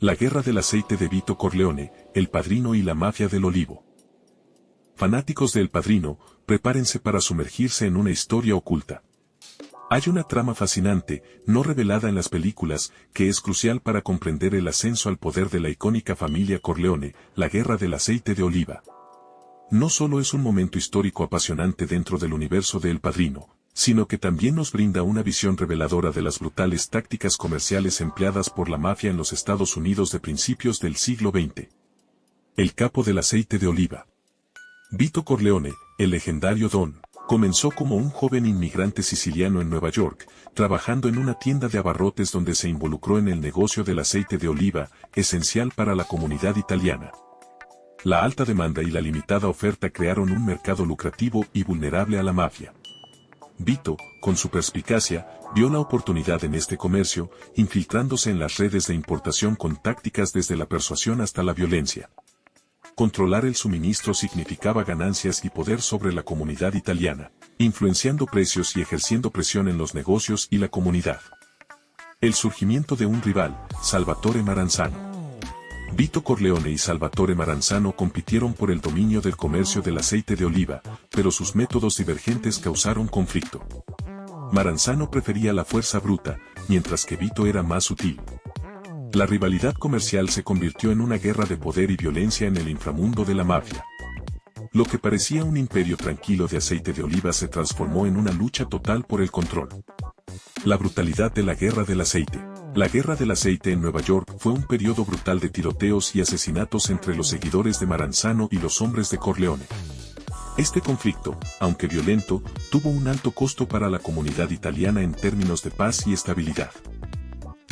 La guerra del aceite de Vito Corleone, El Padrino y la mafia del olivo. Fanáticos de El Padrino, prepárense para sumergirse en una historia oculta. Hay una trama fascinante, no revelada en las películas, que es crucial para comprender el ascenso al poder de la icónica familia Corleone, la guerra del aceite de oliva. No solo es un momento histórico apasionante dentro del universo de El Padrino, sino que también nos brinda una visión reveladora de las brutales tácticas comerciales empleadas por la mafia en los Estados Unidos de principios del siglo XX. El capo del aceite de oliva. Vito Corleone, el legendario Don, comenzó como un joven inmigrante siciliano en Nueva York, trabajando en una tienda de abarrotes donde se involucró en el negocio del aceite de oliva, esencial para la comunidad italiana. La alta demanda y la limitada oferta crearon un mercado lucrativo y vulnerable a la mafia. Vito, con su perspicacia, vio la oportunidad en este comercio, infiltrándose en las redes de importación con tácticas desde la persuasión hasta la violencia. Controlar el suministro significaba ganancias y poder sobre la comunidad italiana, influenciando precios y ejerciendo presión en los negocios y la comunidad. El surgimiento de un rival, Salvatore Maranzano. Vito Corleone y Salvatore Maranzano compitieron por el dominio del comercio del aceite de oliva, pero sus métodos divergentes causaron conflicto. Maranzano prefería la fuerza bruta, mientras que Vito era más sutil. La rivalidad comercial se convirtió en una guerra de poder y violencia en el inframundo de la mafia. Lo que parecía un imperio tranquilo de aceite de oliva se transformó en una lucha total por el control. La brutalidad de la guerra del aceite. La guerra del aceite en Nueva York fue un periodo brutal de tiroteos y asesinatos entre los seguidores de Maranzano y los hombres de Corleone. Este conflicto, aunque violento, tuvo un alto costo para la comunidad italiana en términos de paz y estabilidad.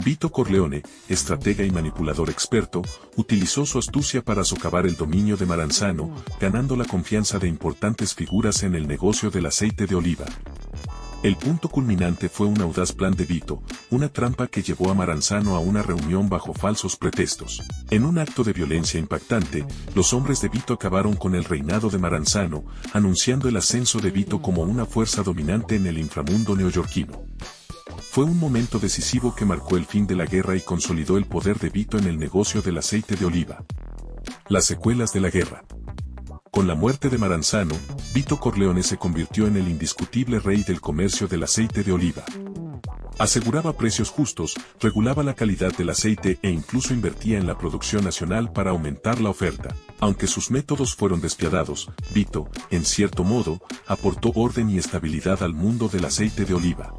Vito Corleone, estratega y manipulador experto, utilizó su astucia para socavar el dominio de Maranzano, ganando la confianza de importantes figuras en el negocio del aceite de oliva. El punto culminante fue un audaz plan de Vito, una trampa que llevó a Maranzano a una reunión bajo falsos pretextos. En un acto de violencia impactante, los hombres de Vito acabaron con el reinado de Maranzano, anunciando el ascenso de Vito como una fuerza dominante en el inframundo neoyorquino. Fue un momento decisivo que marcó el fin de la guerra y consolidó el poder de Vito en el negocio del aceite de oliva. Las secuelas de la guerra. Con la muerte de Maranzano, Vito Corleone se convirtió en el indiscutible rey del comercio del aceite de oliva. Aseguraba precios justos, regulaba la calidad del aceite e incluso invertía en la producción nacional para aumentar la oferta. Aunque sus métodos fueron despiadados, Vito, en cierto modo, aportó orden y estabilidad al mundo del aceite de oliva.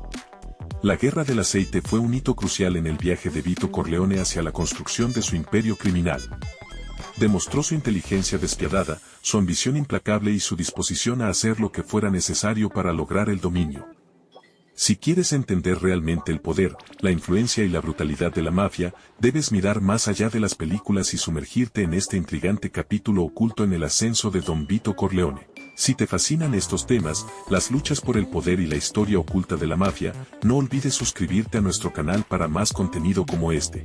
La guerra del aceite fue un hito crucial en el viaje de Vito Corleone hacia la construcción de su imperio criminal. Demostró su inteligencia despiadada, su ambición implacable y su disposición a hacer lo que fuera necesario para lograr el dominio. Si quieres entender realmente el poder, la influencia y la brutalidad de la mafia, debes mirar más allá de las películas y sumergirte en este intrigante capítulo oculto en el ascenso de Don Vito Corleone. Si te fascinan estos temas, las luchas por el poder y la historia oculta de la mafia, no olvides suscribirte a nuestro canal para más contenido como este.